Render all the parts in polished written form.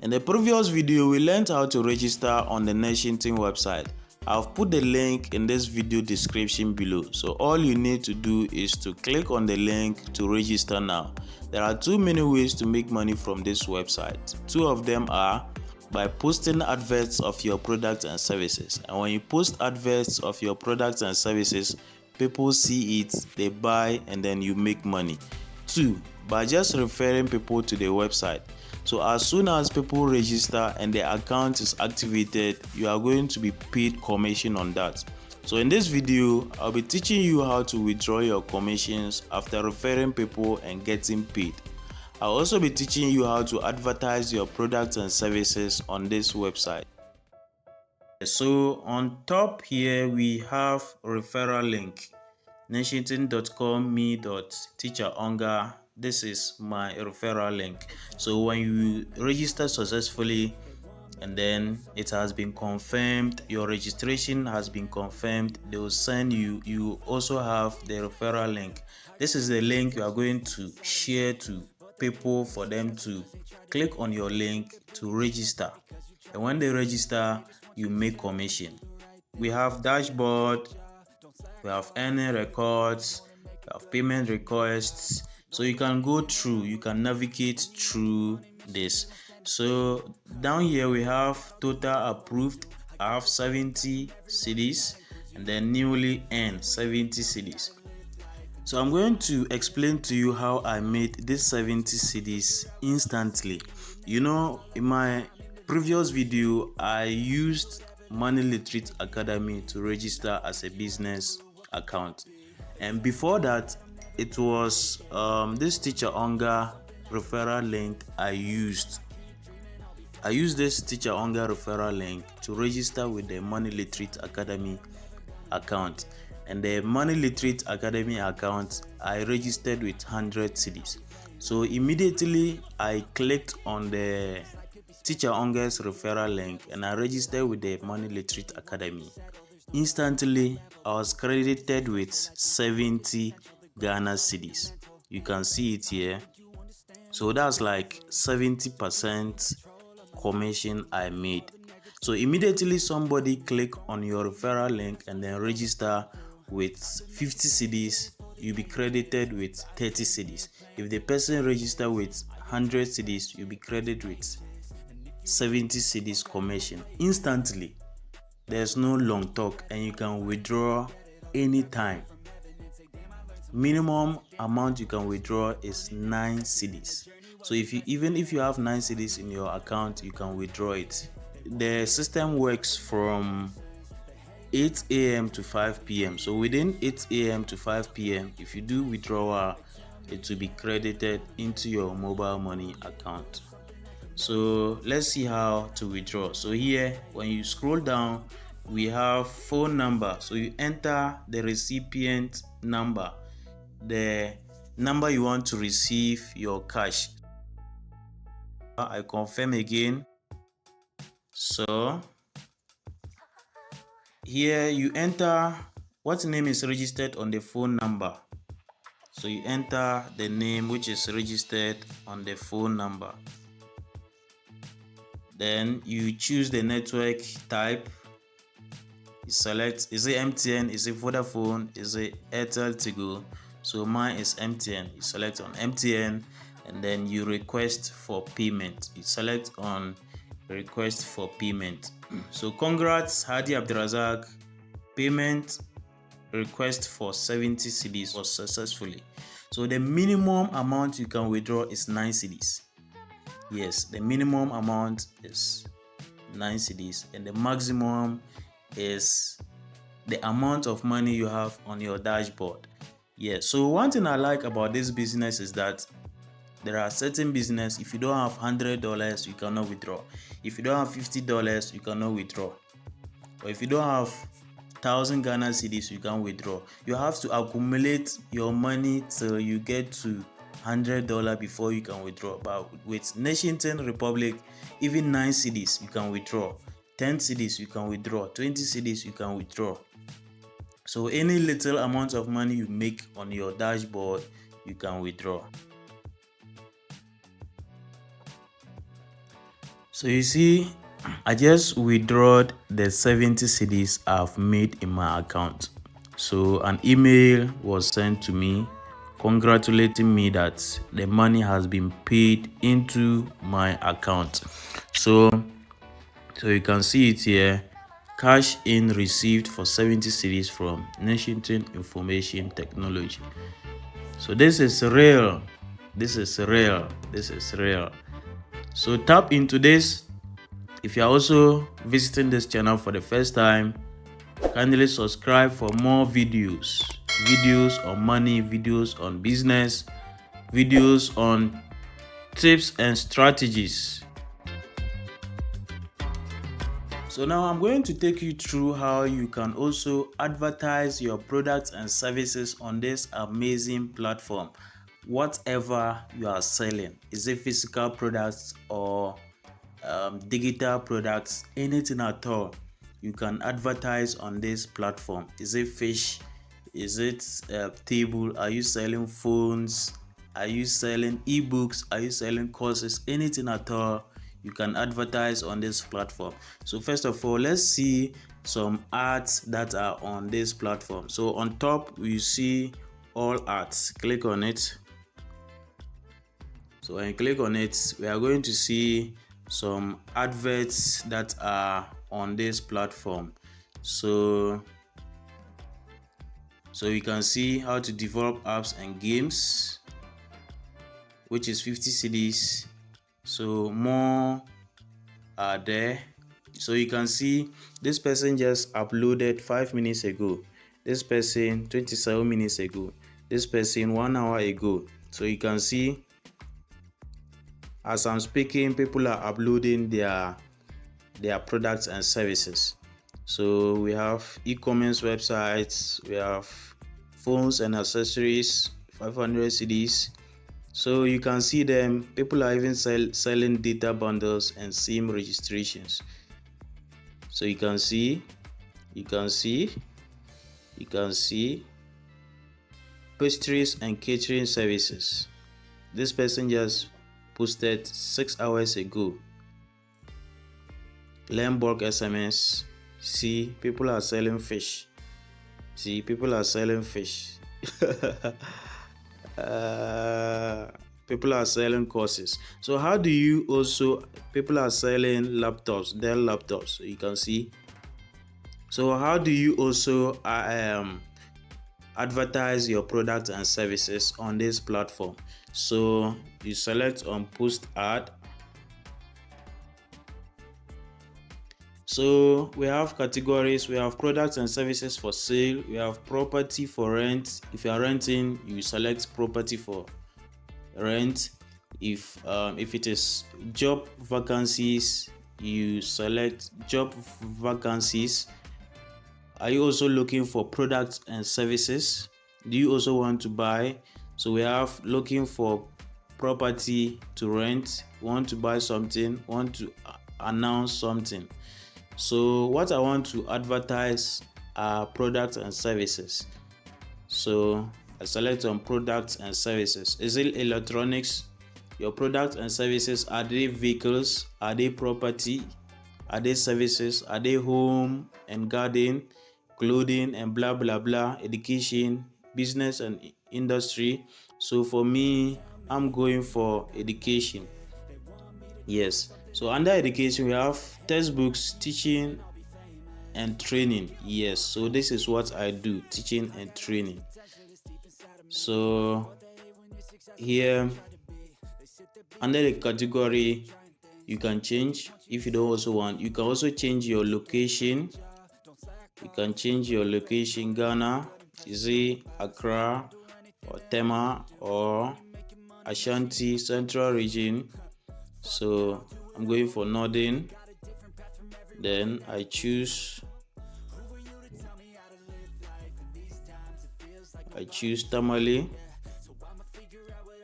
In the previous video, we learned how to register on the Nationton website. I've put the link in this video description below. So all you need to do is to click on the link to register now. There are two many ways to make money from this website. Two of them are by posting adverts of your products and services. And when you post adverts of your products and services, people see it, they buy, and then you make money. Two, by just referring people to the website. So as soon as people register and their account is activated, you are going to be paid commission on that. So in this video, I'll be teaching you how to withdraw your commissions after referring people and getting paid. I'll also be teaching you how to advertise your products and services on this website. So on top here, we have referral link, nationton.com/me.teacheronga. This is my referral link. So when you register successfully and then it has been confirmed, your registration has been confirmed, they will send you also have the referral link. This is the link you are going to share to people for them to click on your link to register. And when they register, you make commission. We have dashboard, we have earning records, we have payment requests. So you can go through, you can navigate through this. So down here we have total approved. I have 70 cedis and then newly earned 70 cedis. So I'm going to explain to you how I made this 70 cedis instantly. You know, in my previous video, I used Money Literate Academy to register as a business account, and before that it was this Teacheronga referral link I used this Teacheronga referral link to register with the Money Literate Academy account. And the Money Literate Academy account, I registered with 100 cedis. So immediately I clicked on the Teacheronga's referral link and I registered with the Money Literate Academy. Instantly, I was credited with 70 Ghana cedis. You can see it here. So that's like 70% commission I made. So immediately somebody click on your referral link and then register with 50 cedis, you'll be credited with 30 cedis. If the person register with 100 cedis, you'll be credited with 70 cedis commission instantly. There's no long talk and you can withdraw anytime. Minimum amount you can withdraw is 9 cedis. So even if you have 9 cedis in your account, you can withdraw it. The system works from 8 a.m. to 5 p.m. So within 8 a.m. to 5 p.m., if you do withdrawal, it will be credited into your mobile money account. So let's see how to withdraw. So here, when you scroll down, we have phone number. So you enter the recipient number, the number you want to receive your cash. I confirm again. So here you enter what name is registered on the phone number. So you enter the name which is registered on the phone number. Then you choose the network type. You select, is it MTN, is it Vodafone, is it Airtel Tigo? So mine is MTN. You select on MTN and then you request for payment. You select on request for payment. So congrats Hadi Abdurazak, payment request for 70 cedis was successfully. So the minimum amount you can withdraw is 9 cedis. Yes, the minimum amount is 9 cedis and the maximum is the amount of money you have on your dashboard. Yes, so one thing I like about this business is that there are certain business, if you don't have $100, you cannot withdraw. If you don't have $50, you cannot withdraw. Or if you don't have 1,000 Ghana cedis, you can withdraw. You have to accumulate your money till you get to $100 before you can withdraw. But with Nationton Republic, even 9 cedis you can withdraw, 10 cedis you can withdraw, 20 cedis you can withdraw. So any little amount of money you make on your dashboard, you can withdraw. So you see, I just withdrawed the 70 cedis I've made in my account. So an email was sent to me congratulating me that the money has been paid into my account. So you can see it here. Cash in received for 70 cedis from Nationton Information Technology. So this is real. This is real. This is real. So tap into this. If you are also visiting this channel for the first time, kindly subscribe for more videos on money, videos on business, videos on tips and strategies. So now I'm going to take you through how you can also advertise your products and services on this amazing platform. Whatever you are selling, is it physical products or digital products, anything at all, you can advertise on this platform. Is it fish? Is it table? Are you selling phones? Are you selling ebooks? Are you selling courses? Anything at all, you can advertise on this platform. So first of all, let's see some ads that are on this platform. So on top you see all ads. Click on it. So when you click on it, we are going to see some adverts that are on this platform. So you can see how to develop apps and games, which is 50 cedis. So more are there. So you can see this person just uploaded 5 minutes ago, this person 27 minutes ago, this person 1 hour ago. So you can see as I'm speaking, people are uploading their products and services. So we have e-commerce websites, we have phones and accessories, 500 cedis. So you can see them. People are even selling data bundles and SIM registrations. So you can see pastries and catering services. This person just posted 6 hours ago. Learn bulk SMS. See, people are selling fish. See, people are selling fish. People are selling courses. So how do you also, people are selling laptops, Dell laptops, so you can see. So how do you also advertise your products and services on this platform? So you select on post ad. So we have categories. We have products and services for sale. We have property for rent. If you are renting, you select property for rent. If it is job vacancies, you select job vacancies. Are you also looking for products and services? Do you also want to buy? So we have looking for property to rent, want to buy something, want to announce something. So what I want to advertise are products and services. So I select on products and services. Is it electronics? Your products and services, are they vehicles? Are they property? Are they services? Are they home and garden, clothing and blah blah blah, education, business and industry? So for me, I'm going for education. Yes. So under education, we have textbooks, teaching and training. Yes. So this is what I do, teaching and training. So here under the category, you can change if you don't also want. You can also change your location. You can change your location, Ghana, is it Accra or Tema or Ashanti Central Region. So I'm going for Northern. Then I choose Tamale.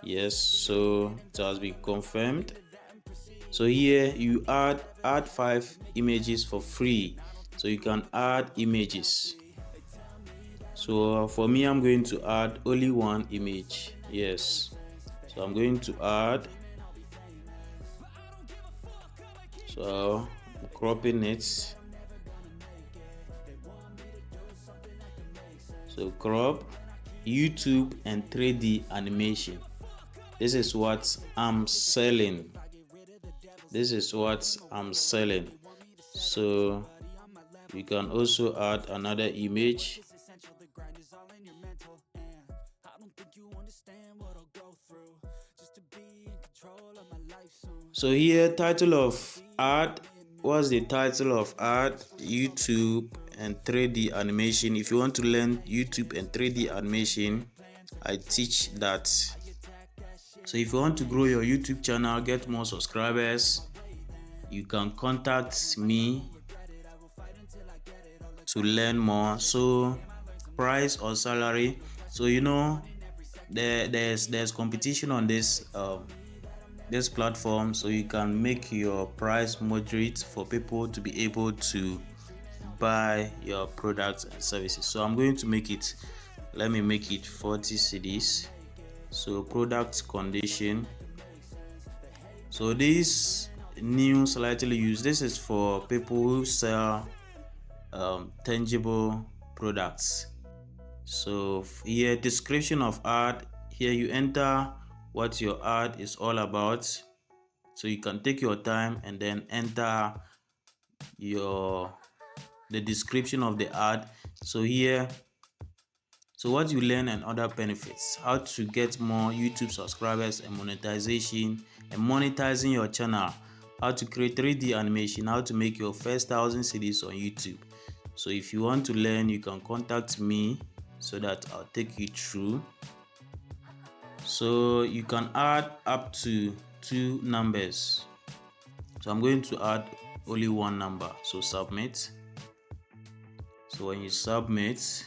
Yes, so it has been confirmed. So here you add 5 images for free. So you can add images. So for me, I'm going to add only 1 image. Yes. So I'm going to add. So I'm cropping it. So crop, YouTube and 3D animation. This is what I'm selling. This is what I'm selling. So you can also add another image. So here, title of ad. What's the title of ad? YouTube and 3D animation. If you want to learn YouTube and 3D animation, I teach that. So if you want to grow your YouTube channel, get more subscribers, you can contact me to learn more. So price or salary. So there's competition on this platform, so you can make your price moderate for people to be able to buy your products and services. So I'm going to make it, let me make it 40 cedis. So product condition. So this new slightly used, this is for people who sell tangible products. So here, description of ad. Here you enter what your ad is all about. So you can take your time and then enter the description of the ad. So here, so what you learn and other benefits, how to get more YouTube subscribers and monetization and monetizing your channel, how to create 3D animation, how to make your first 1,000 cedis on YouTube. So if you want to learn, you can contact me so that I'll take you through. So you can add up to 2 numbers. So I'm going to add only 1 number. So submit. So when you submit,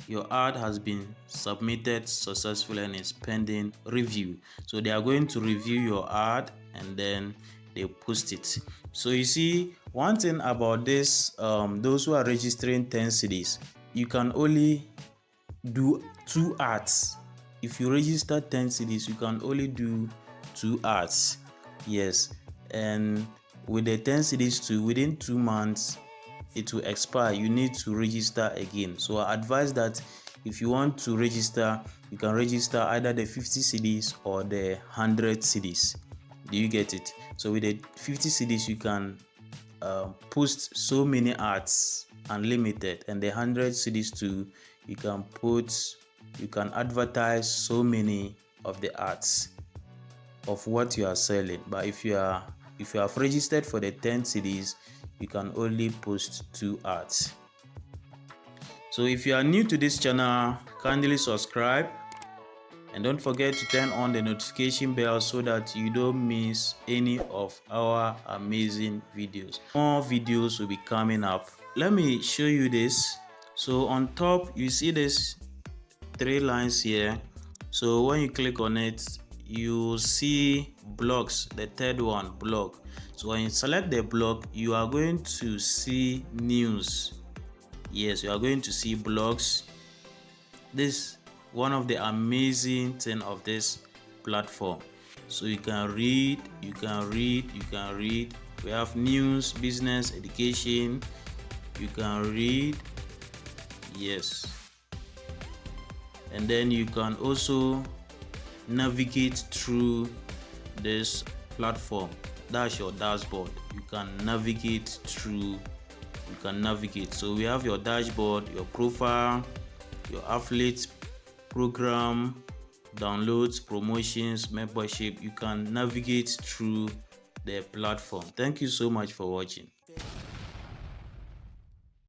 your ad has been submitted successfully and is pending review. So they are going to review your ad and then they post it. So you see, one thing about this, those who are registering 10 cedis, you can only do 2 ads. If you register 10 cedis, you can only do 2 ads. Yes, and with the 10 cedis too, within 2 months it will expire. You need to register again. So I advise that if you want to register, you can register either the 50 cedis or the 100 cedis. Do you get it? So with the 50 cedis, you can post so many ads unlimited, and the 100 cedis too, you can advertise so many of the ads of what you are selling. But if you have registered for the 10 cedis, you can only post 2 ads. So if you are new to this channel, kindly subscribe and don't forget to turn on the notification bell so that you don't miss any of our amazing videos. More videos will be coming up. Let me show you this. So on top you see this 3 lines here. So when you click on it, you see blogs. The third one, blog. So when you select the blog, you are going to see news. Yes, you are going to see blogs. This one of the amazing thing of this platform. So you can read. We have news, business, education. You can read. Yes. And then you can also navigate through this platform. That's your dashboard. You can navigate through. So we have your dashboard, your profile, your affiliate program, downloads, promotions, membership. You can navigate through the platform. Thank you so much for watching.